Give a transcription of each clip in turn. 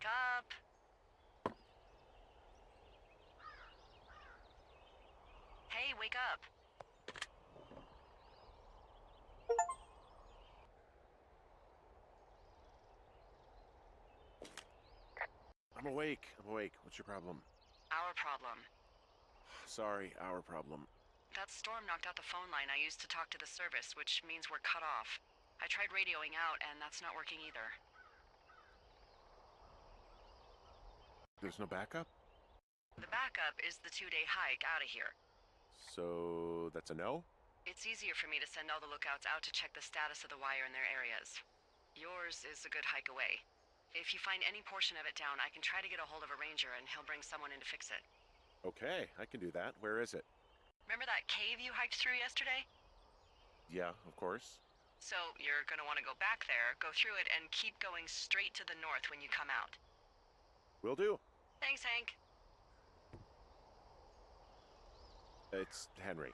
Wake up! Hey, wake up! I'm awake. What's your problem? Our problem. Sorry, our problem. That storm knocked out the phone line I used to talk to the service, which means we're cut off. I tried radioing out, and that's not working either. There's no backup? The backup is the 2-day hike out of here. So that's a no? It's easier for me to send all the lookouts out to check the status of the wire in their areas. Yours is a good hike away. If you find any portion of it down, I can try to get a hold of a ranger and he'll bring someone in to fix it. Okay, I can do that. Where is it? Remember that cave you hiked through yesterday? Yeah, of course. So you're gonna want to go back there, go through it, and keep going straight to the north when you come out. Will do. Thanks, Hank. It's Henry.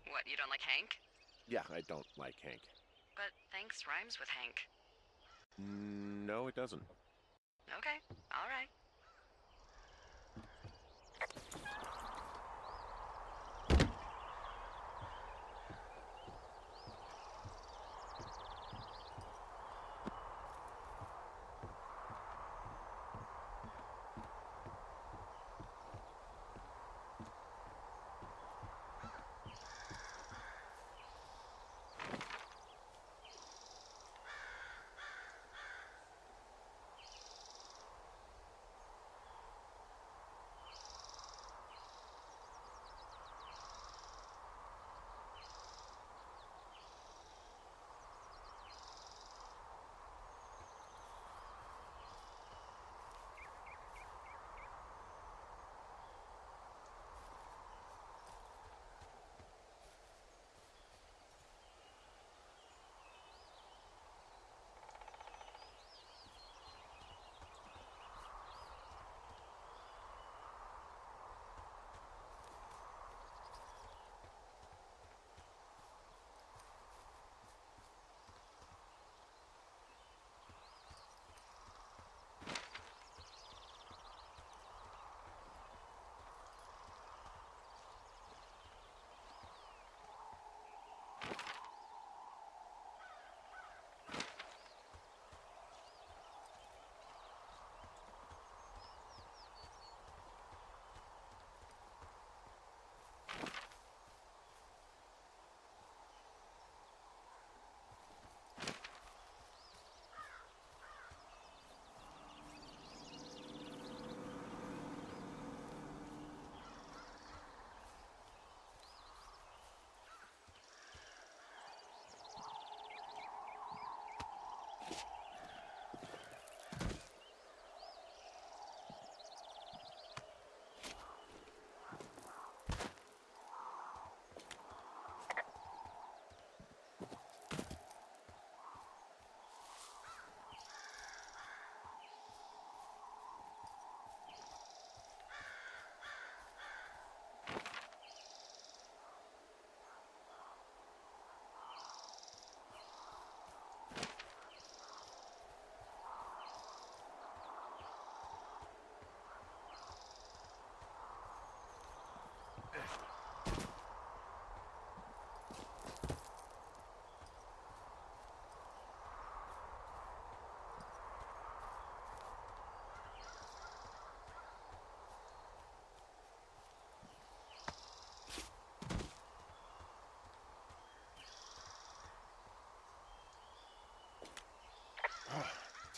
What, you don't like Hank? Yeah, I don't like Hank. But thanks rhymes with Hank. No, it doesn't. Okay, all right.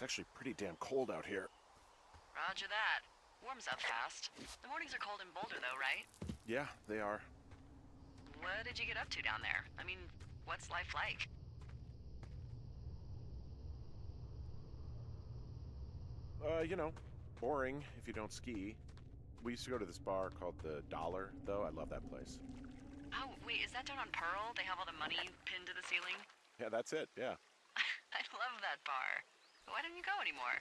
It's actually pretty damn cold out here. Roger that. Warms up fast. The mornings are cold in Boulder, though, right? Yeah, they are. What did you get up to down there? I mean, what's life like? Boring if you don't ski. We used to go to this bar called the Dollar, though. I love that place. Oh, wait, is that down on Pearl? They have all the money pinned to the ceiling? Yeah, that's it, yeah. I love that bar. Why don't you go anymore?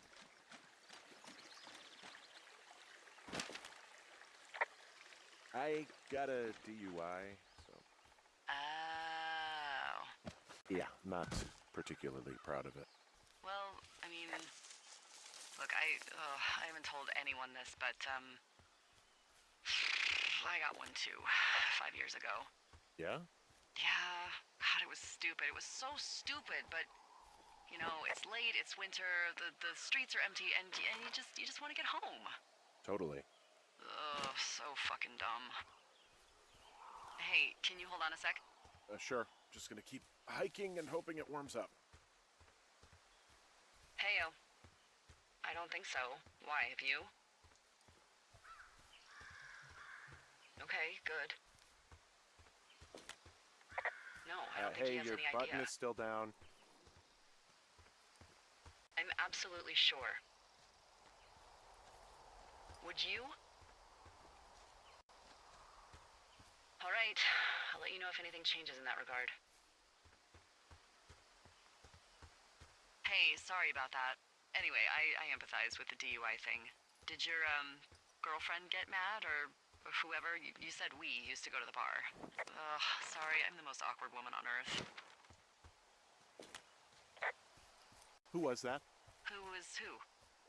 I got a DUI, so... Oh. Yeah, not particularly proud of it. Well, I mean, Look, I haven't told anyone this, but, I got one too, 5 years ago. Yeah? Yeah, God, it was stupid. It was so stupid, but, you know, it's late, it's winter, the streets are empty, and you just want to get home. Totally. Ugh, so fucking dumb. Hey, can you hold on a sec? Sure. Just gonna keep hiking and hoping it warms up. Heyo. I don't think so. Why, have you? Okay, good. No, I don't think he has your any button idea. is still down. I'm absolutely sure. Would you? All right, I'll let you know if anything changes in that regard. Hey, sorry about that. Anyway, I empathize with the DUI thing. Did your, girlfriend get mad, or whoever? You said we used to go to the bar. Ugh, sorry, I'm the most awkward woman on earth. Who was that? Who was who?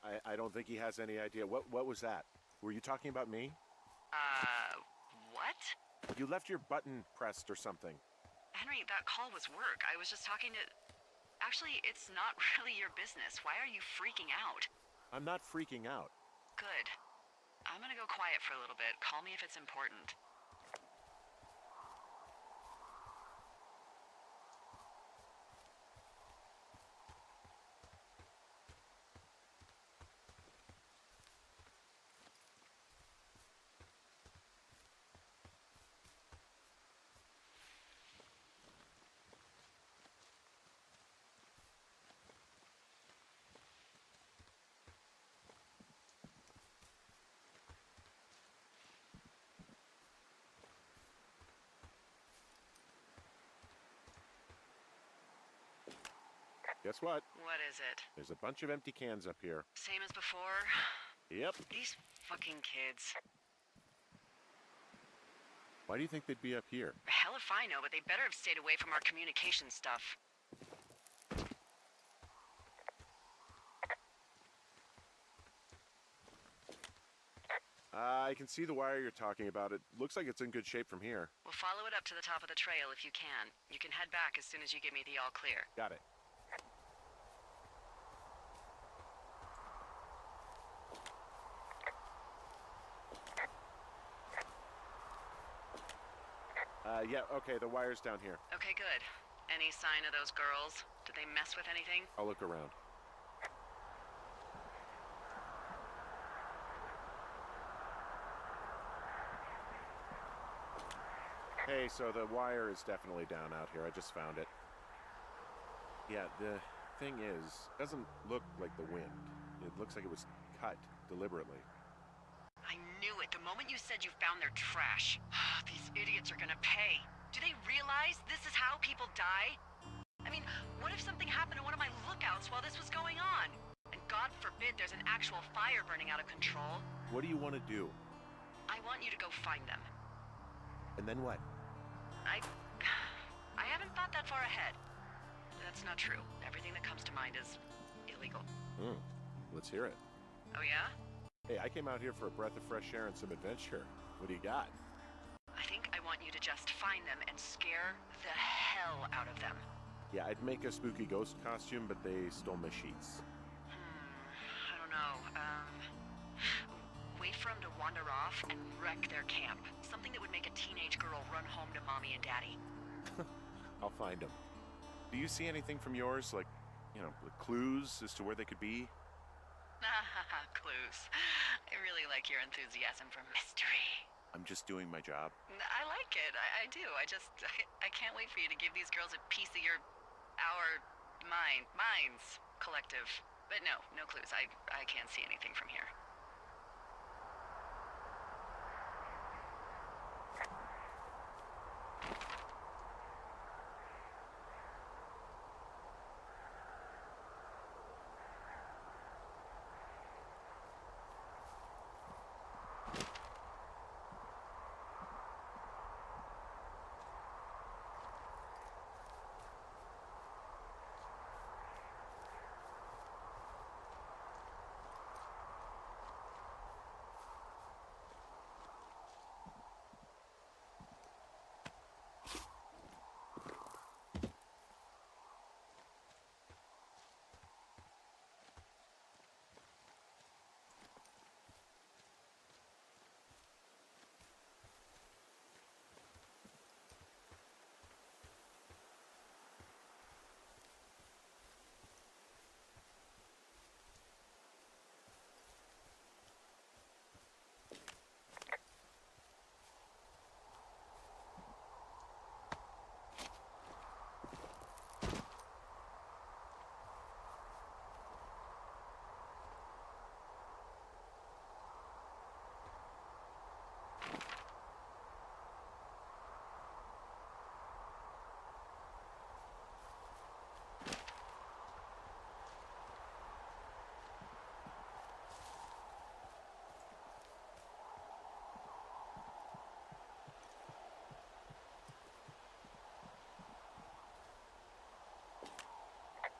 I don't think he has any idea. What was that? Were you talking about me? What? You left your button pressed or something. Henry, that call was work. I was just talking to... Actually, it's not really your business. Why are you freaking out? I'm not freaking out. Good. I'm gonna go quiet for a little bit. Call me if it's important. Guess what? What is it? There's a bunch of empty cans up here. Same as before? Yep. These fucking kids. Why do you think they'd be up here? Hell if I know, but they better have stayed away from our communication stuff. I can see the wire you're talking about. It looks like it's in good shape from here. We'll follow it up to the top of the trail if you can. You can head back as soon as you give me the all clear. Got it. Yeah, okay, the wire's down here. Okay, good. Any sign of those girls? Did they mess with anything? I'll look around. Hey, so the wire is definitely down out here. I just found it. Yeah, the thing is, it doesn't look like the wind. It looks like it was cut deliberately. I knew it. The moment you said you found their trash. These idiots are gonna pay. Do they realize this is how people die? I mean, what if something happened to one of my lookouts while this was going on? And God forbid there's an actual fire burning out of control. What do you want to do? I want you to go find them. And then what? I haven't thought that far ahead. That's not true. Everything that comes to mind is illegal. Let's hear it. Oh yeah? Hey, I came out here for a breath of fresh air and some adventure. What do you got? I think I want you to just find them and scare the hell out of them. Yeah, I'd make a spooky ghost costume, but they stole my sheets. I don't know. Wait for them to wander off and wreck their camp. Something that would make a teenage girl run home to mommy and daddy. I'll find them. Do you see anything from yours? Like, you know, clues as to where they could be? Clues. I really like your enthusiasm for mystery. I'm just doing my job. I like it. I do. I can't wait for you to give these girls a piece of our minds collective. But no clues. I can't see anything from here.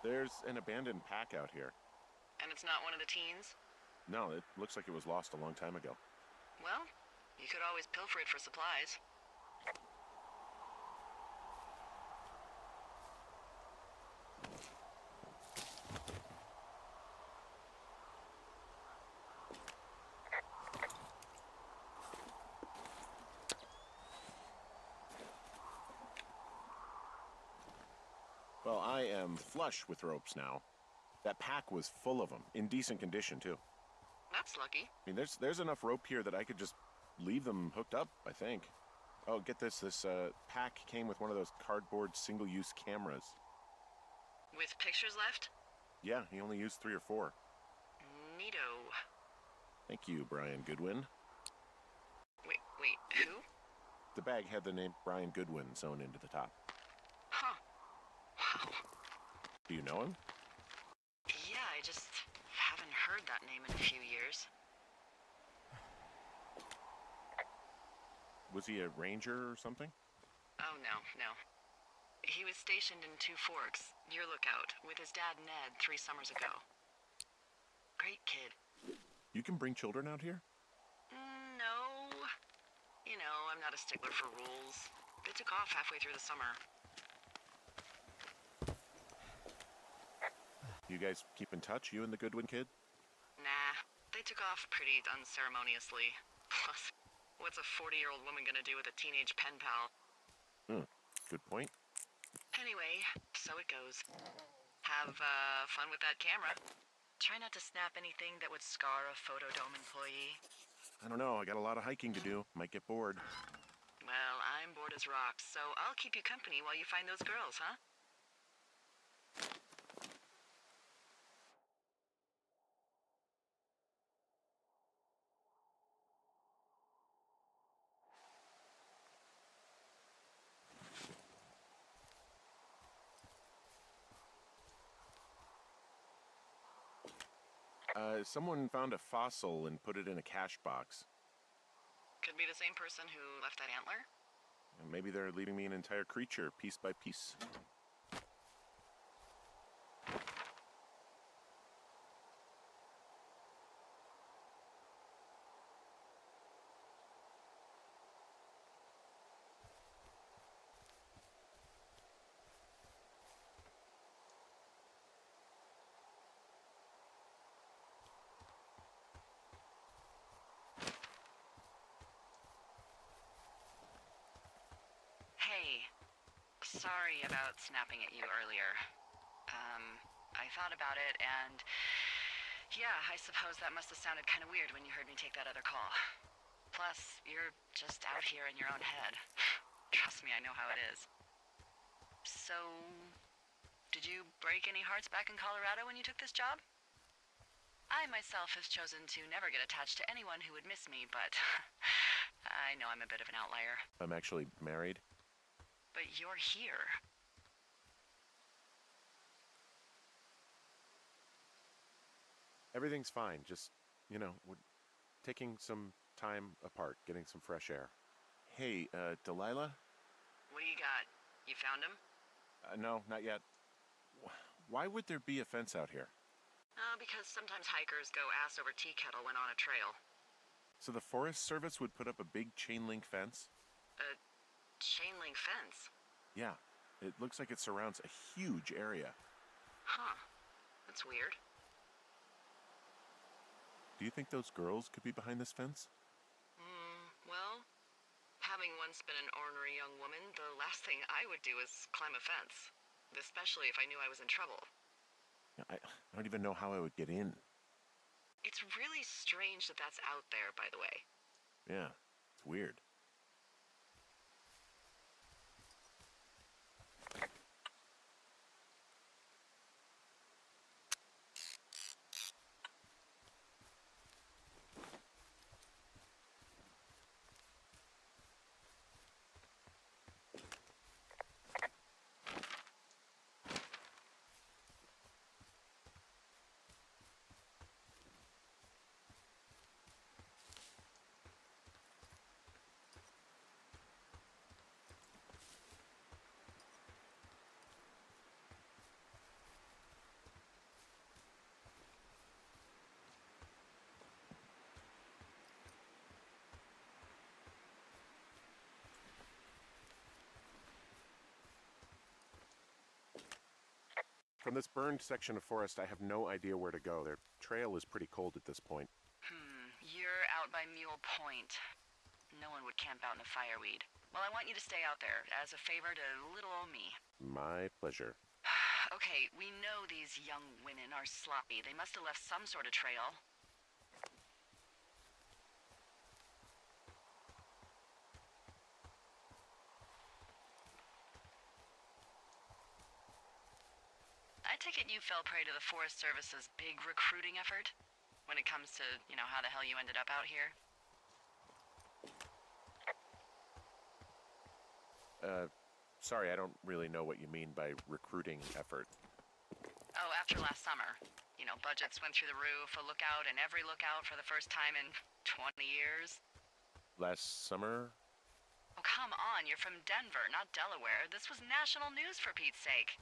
There's an abandoned pack out here. And it's not one of the teens? No, it looks like it was lost a long time ago. Well, you could always pilfer it for supplies. Well, I am flush with ropes now. That pack was full of them, in decent condition, too. That's lucky. I mean, there's enough rope here that I could just leave them hooked up, I think. Oh, get this. This pack came with one of those cardboard single-use cameras. With pictures left? Yeah, he only used 3 or 4. Neato. Thank you, Brian Goodwin. Wait, who? The bag had the name Brian Goodwin sewn into the top. Huh. Wow. Do you know him? Yeah, I just haven't heard that name in a few years. Was he a ranger or something? Oh, no. He was stationed in Two Forks, your lookout, with his dad Ned 3 summers ago. Great kid. You can bring children out here? No. You know, I'm not a stickler for rules. They took off halfway through the summer. You guys keep in touch, you and the Goodwin kid? Nah, they took off pretty unceremoniously. Plus, what's a 40-year-old woman gonna do with a teenage pen pal? Good point. Anyway, so it goes. Have fun with that camera. Try not to snap anything that would scar a Photodome employee. I don't know, I got a lot of hiking to do. Might get bored. Well, I'm bored as rocks, so I'll keep you company while you find those girls, huh? Someone found a fossil and put it in a cash box. Could be the same person who left that antler. And maybe they're leaving me an entire creature, piece by piece. Hey, sorry about snapping at you earlier. I thought about it, and yeah, I suppose that must have sounded kind of weird when you heard me take that other call. Plus, you're just out here in your own head. Trust me, I know how it is. So, did you break any hearts back in Colorado when you took this job? I myself have chosen to never get attached to anyone who would miss me, but I know I'm a bit of an outlier. I'm actually married. But you're here. Everything's fine, just, you know, we're taking some time apart, getting some fresh air. Hey, Delilah? What do you got? You found him? No, not yet. Why would there be a fence out here? Because sometimes hikers go ass over tea kettle when on a trail. So the Forest Service would put up a big chain link fence? A chain link fence? Yeah, it looks like it surrounds a huge area. Huh. That's weird. Do you think those girls could be behind this fence? Well, having once been an ornery young woman, the last thing I would do is climb a fence. Especially if I knew I was in trouble. I don't even know how I would get in. It's really strange that that's out there, by the way. Yeah, it's weird. From this burned section of forest, I have no idea where to go. Their trail is pretty cold at this point. You're out by Mule Point. No one would camp out in a fireweed. Well, I want you to stay out there as a favor to little old me. My pleasure. Okay, we know these young women are sloppy. They must have left some sort of trail. I take it you fell prey to the Forest Service's big recruiting effort? When it comes to, how the hell you ended up out here? Sorry, I don't really know what you mean by recruiting effort. Oh, after last summer. Budgets went through the roof, a lookout in every lookout for the first time in 20 years. Last summer? Oh, come on, you're from Denver, not Delaware. This was national news for Pete's sake.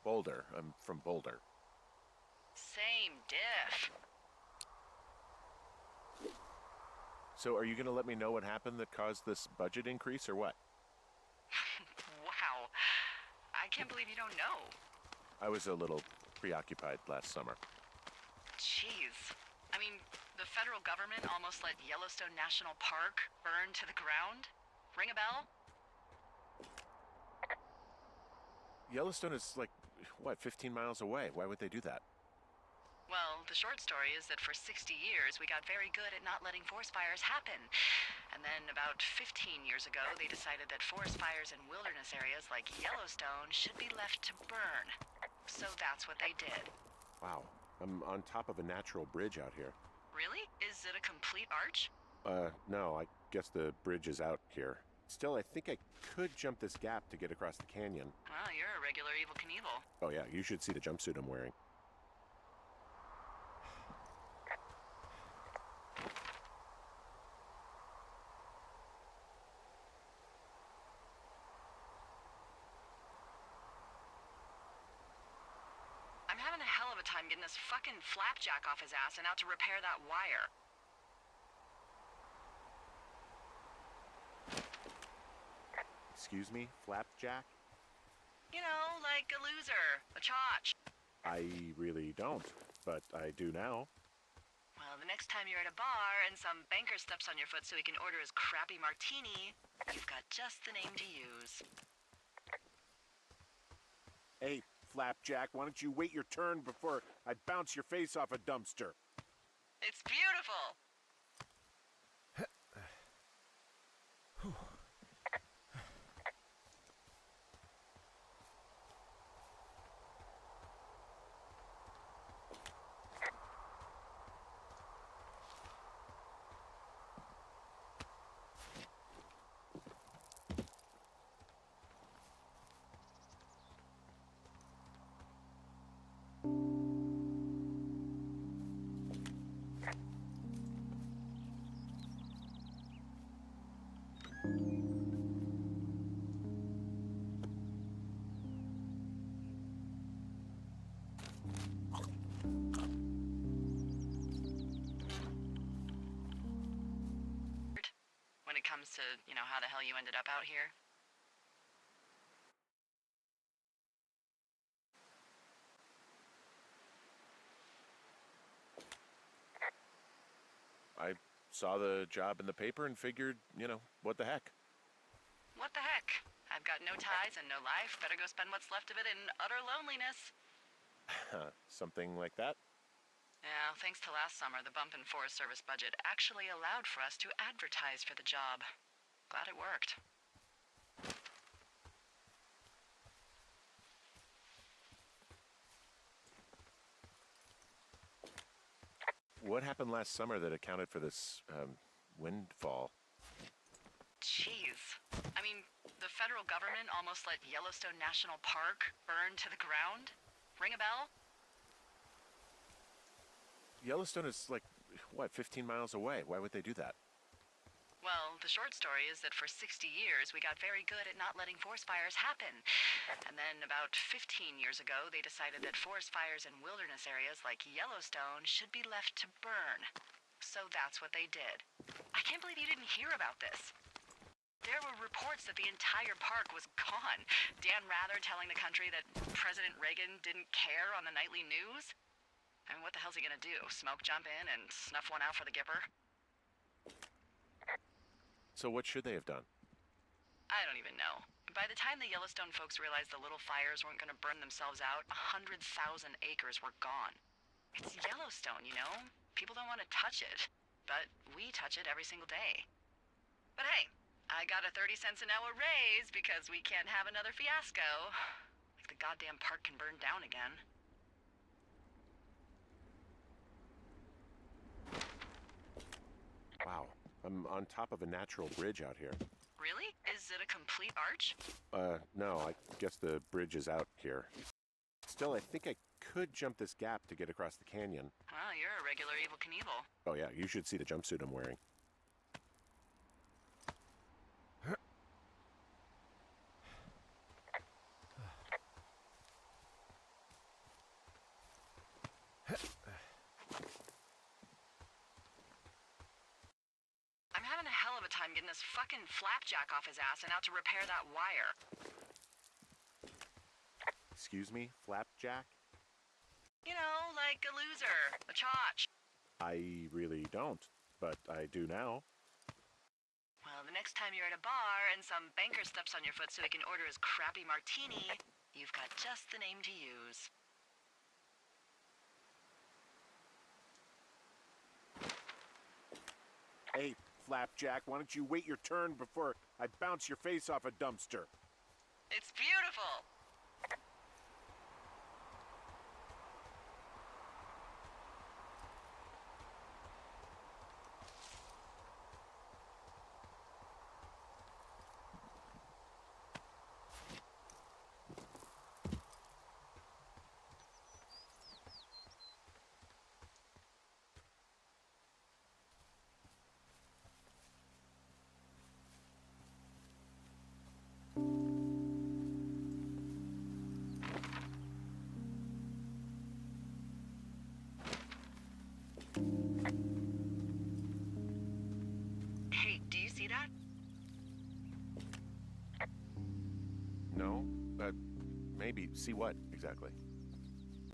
Boulder. I'm from Boulder. Same diff. So are you going to let me know what happened that caused this budget increase or what? Wow. I can't believe you don't know. I was a little preoccupied last summer. Jeez. I mean, the federal government almost let Yellowstone National Park burn to the ground? Ring a bell? Yellowstone is like, 15 miles away? Why would they do that? Well, the short story is that for 60 years, we got very good at not letting forest fires happen. And then about 15 years ago, they decided that forest fires in wilderness areas like Yellowstone should be left to burn. So that's what they did. Wow. I'm on top of a natural bridge out here. Really? Is it a complete arch? No, I guess the bridge is out here. Still, I think I could jump this gap to get across the canyon. Well, you're a regular Evel Knievel. Oh yeah, you should see the jumpsuit I'm wearing. I'm having a hell of a time getting this fucking flapjack off his ass and out to repair that wire. Excuse me, flapjack? Like a loser, a chotch. I really don't, but I do now. Well, the next time you're at a bar and some banker steps on your foot so he can order his crappy martini, you've got just the name to use. Hey, flapjack, why don't you wait your turn before I bounce your face off a dumpster? It's beautiful. When it comes to, how the hell you ended up out here. I saw the job in the paper and figured, what the heck? What the heck? I've got no ties and no life. Better go spend what's left of it in utter loneliness. Something like that? Yeah, thanks to last summer, the bump in Forest Service budget actually allowed for us to advertise for the job. Glad it worked. What happened last summer that accounted for this, windfall? Jeez. I mean, the federal government almost let Yellowstone National Park burn to the ground? Ring a bell? Yellowstone is like, 15 miles away? Why would they do that? Well, the short story is that for 60 years, we got very good at not letting forest fires happen. And then about 15 years ago, they decided that forest fires in wilderness areas like Yellowstone should be left to burn. So that's what they did. I can't believe you didn't hear about this. There were reports that the entire park was gone. Dan Rather telling the country that President Reagan didn't care on the nightly news? I mean, what the hell's he gonna do? Smoke jump in and snuff one out for the Gipper? So what should they have done? I don't even know. By the time the Yellowstone folks realized the little fires weren't gonna burn themselves out, 100,000 acres were gone. It's Yellowstone, you know? People don't want to touch it. But we touch it every single day. But hey, I got a 30 cents an hour raise because we can't have another fiasco. Like the goddamn park can burn down again. Wow, I'm on top of a natural bridge out here. Really? Is it a complete arch? No, I guess the bridge is out here. Still, I think I could jump this gap to get across the canyon. Well, you're a regular Evel Knievel. Oh yeah, you should see the jumpsuit I'm wearing. I'm having a hell of a time getting this fucking flapjack off his ass and out to repair that wire. Excuse me, flapjack? You know, like a loser, a chotch. I really don't, but I do now. Well, the next time you're at a bar and some banker steps on your foot so he can order his crappy martini, you've got just the name to use. Hey, flapjack, why don't you wait your turn before I bounce your face off a dumpster? It's beautiful. Hey, do you see that? No? Maybe. See what, exactly?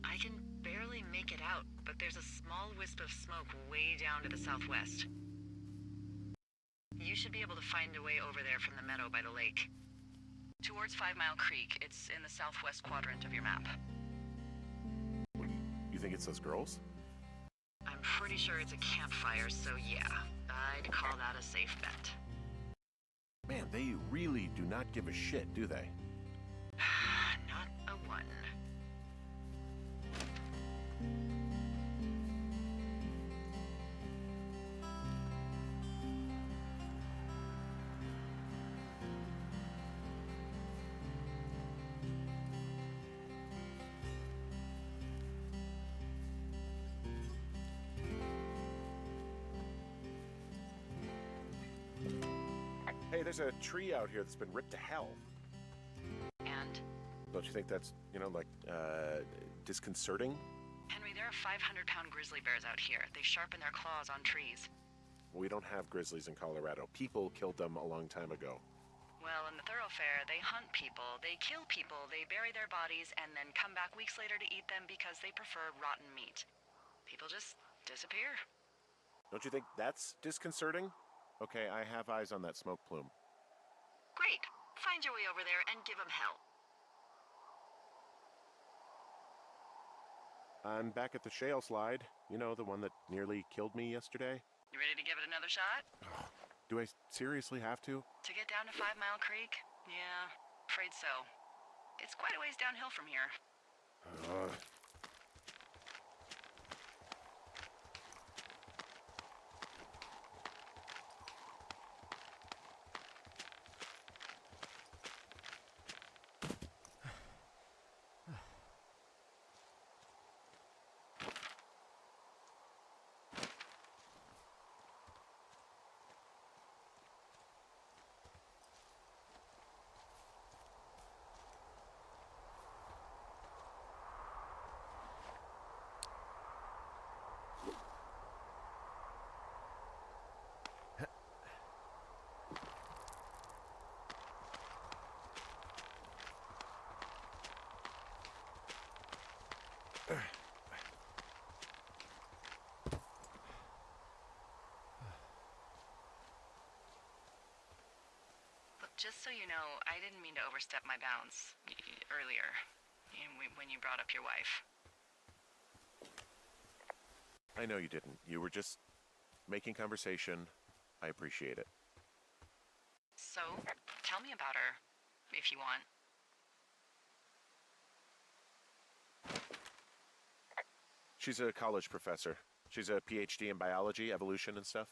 I can barely make it out, but there's a small wisp of smoke way down to the southwest. You should be able to find a way over there from the meadow by the lake. Towards 5 Mile Creek. It's in the southwest quadrant of your map. You think it's those girls? I'm pretty sure it's a campfire, so yeah, I'd call that a safe bet. Man, they really do not give a shit, do they? Not a one. Hey, there's a tree out here that's been ripped to hell. And? Don't you think that's, disconcerting? Henry, there are 500-pound grizzly bears out here. They sharpen their claws on trees. We don't have grizzlies in Colorado. People killed them a long time ago. Well, in the thoroughfare, they hunt people, they kill people, they bury their bodies, and then come back weeks later to eat them because they prefer rotten meat. People just disappear. Don't you think that's disconcerting? Okay, I have eyes on that smoke plume. Great. Find your way over there and give them hell. I'm back at the shale slide. You know, the one that nearly killed me yesterday. You ready to give it another shot? Do I seriously have to? To get down to 5 Mile Creek? Yeah, afraid so. It's quite a ways downhill from here. so you know, I didn't mean to overstep my bounds earlier when you brought up your wife. I know you didn't. You were just making conversation. I appreciate it. So, tell me about her, if you want. She's a college professor. She's a PhD in biology, evolution, and stuff.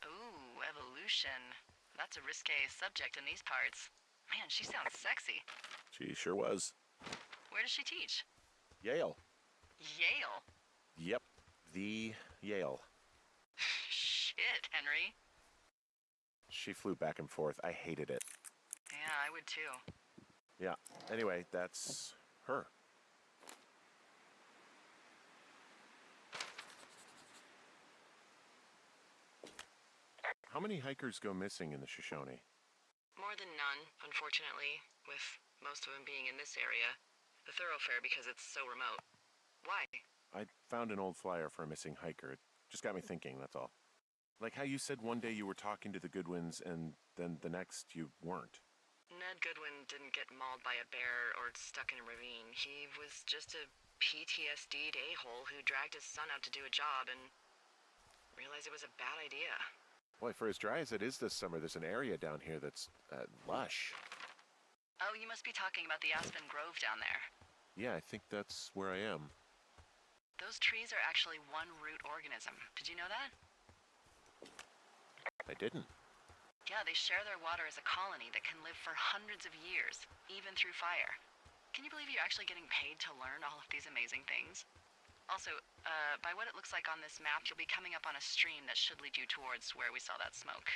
Ooh, evolution. That's a risque subject in these parts. Man, she sounds sexy. She sure was. Where does she teach? Yale. Yale? Yep, the Yale. Shit, Henry. She flew back and forth. I hated it. Yeah, I would too. Yeah, anyway, that's her. How many hikers go missing in the Shoshone? More than none, unfortunately, with most of them being in this area. The thoroughfare because it's so remote. Why? I found an old flyer for a missing hiker. It just got me thinking, that's all. Like how you said one day you were talking to the Goodwins and then the next you weren't. Ned Goodwin didn't get mauled by a bear or stuck in a ravine. He was just a PTSD'd a-hole who dragged his son out to do a job and realized it was a bad idea. Boy, for as dry as it is this summer, there's an area down here that's lush. Oh, you must be talking about the Aspen Grove down there. Yeah, I think that's where I am. Those trees are actually one root organism. Did you know that? I didn't. Yeah, they share their water as a colony that can live for hundreds of years, even through fire. Can you believe you're actually getting paid to learn all of these amazing things? Also, by what it looks like on this map, you'll be coming up on a stream that should lead you towards where we saw that smoke.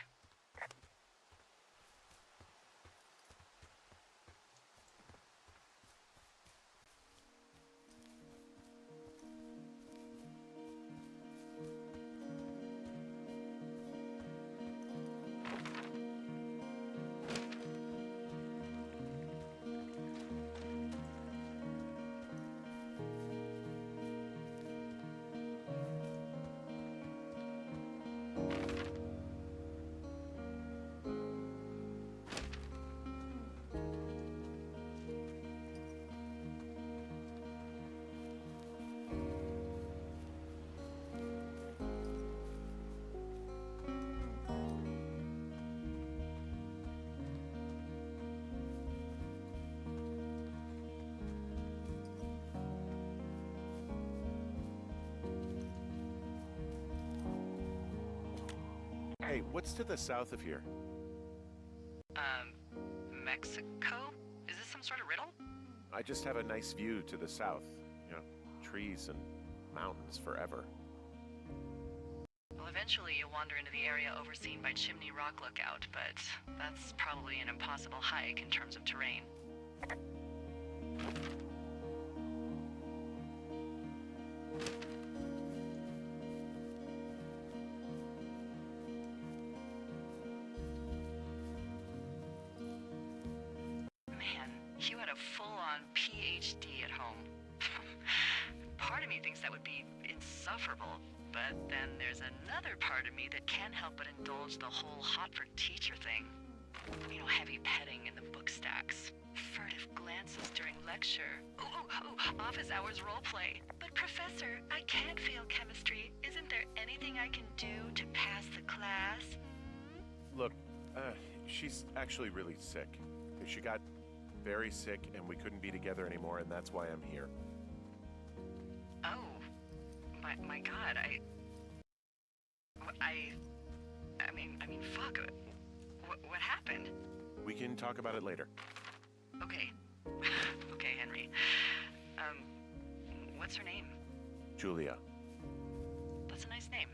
Hey, what's to the south of here? Mexico? Is this some sort of riddle? I just have a nice view to the south. You know, trees and mountains forever. Well, eventually you'll wander into the area overseen by Chimney Rock Lookout, but that's probably an impossible hike in terms of terrain. Man, you had a full-on PhD at home. Part of me thinks that would be insufferable, but then there's another part of me that can't help but indulge the whole hot-for-teacher thing. You know, heavy petting in the book stacks, furtive glances during lecture, office hours role play. But Professor, I can't fail chemistry. Isn't there anything I can do to pass the class? Look, she's actually really sick. She got very sick and we couldn't be together anymore, and that's why I'm here. Oh, my God, I mean, fuck. What happened? We can talk about it later. Okay. Okay, Henry. What's her name? Julia. That's a nice name.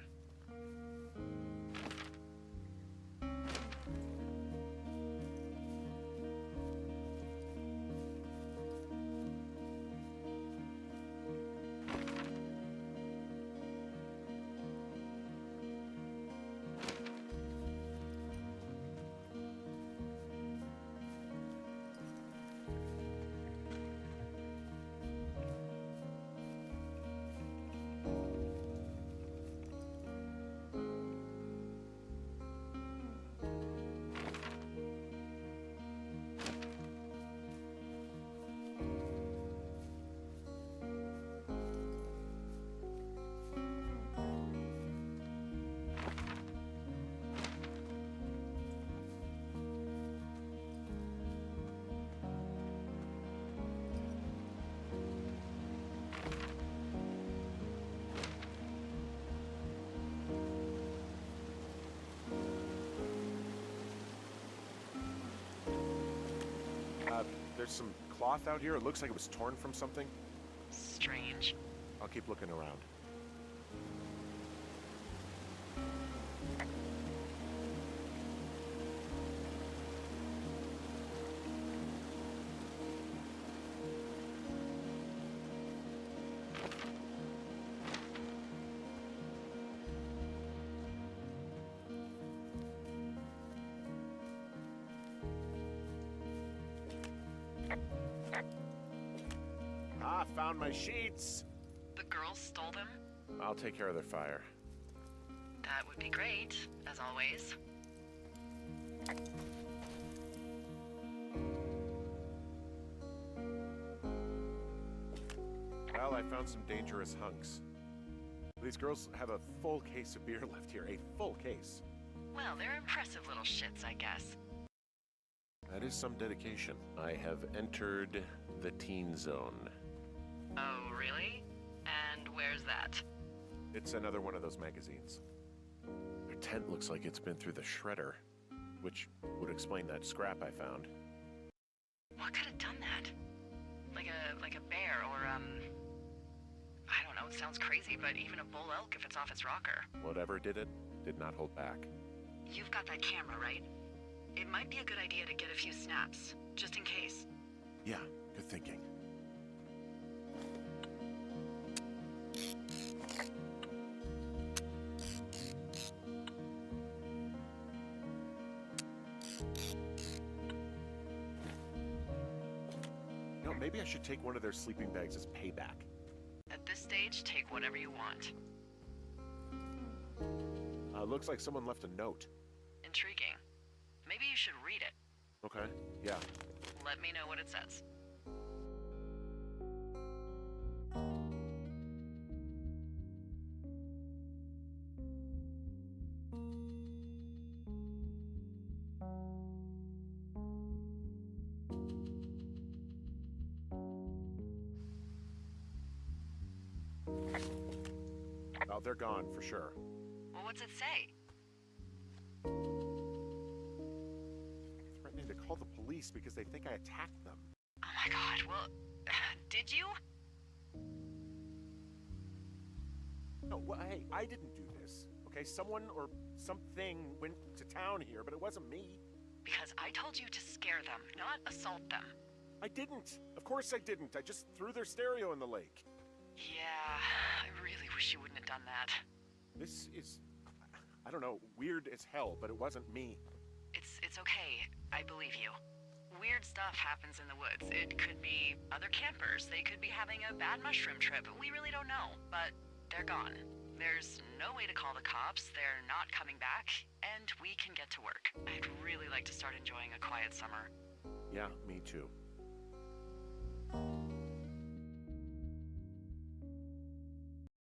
There's some cloth out here. It looks like it was torn from something. Strange. I'll keep looking around. Found my sheets. The girls stole them? I'll take care of their fire. That would be great, as always. Well, I found some dangerous hunks. These girls have a full case of beer left here. A full case. Well, they're impressive little shits, I guess. That is some dedication. I have entered the teen zone. Oh, really? And where's that? It's another one of those magazines. Their tent looks like it's been through the shredder, which would explain that scrap I found. What could have done that? Like a bear or, I don't know, it sounds crazy, but even a bull elk if it's off its rocker. Whatever did it, did not hold back. You've got that camera, right? It might be a good idea to get a few snaps, just in case. Yeah, good thinking. You know, maybe I should take one of their sleeping bags as payback. At this stage, take whatever you want. Looks like someone left a note. Intriguing. Maybe you should read it. Okay, yeah. Let me know what it says. Oh, they're gone for sure. Well, what's it say? Threatening to call the police because they think I attacked them. Oh my god, well, did you? No, well, hey, I didn't do this. Okay, someone or something went to town here, but it wasn't me. Because I told you to scare them, not assault them. I didn't. Of course I didn't. I just threw their stereo in the lake. Yeah, I really wish you wouldn't have done that. This is, I don't know, weird as hell, but it wasn't me. It's okay. I believe you. Weird stuff happens in the woods. It could be other campers. They could be having a bad mushroom trip. We really don't know, but they're gone. There's no way to call the cops. They're not coming back, and we can get to work. I'd really like to start enjoying a quiet summer. Yeah, me too.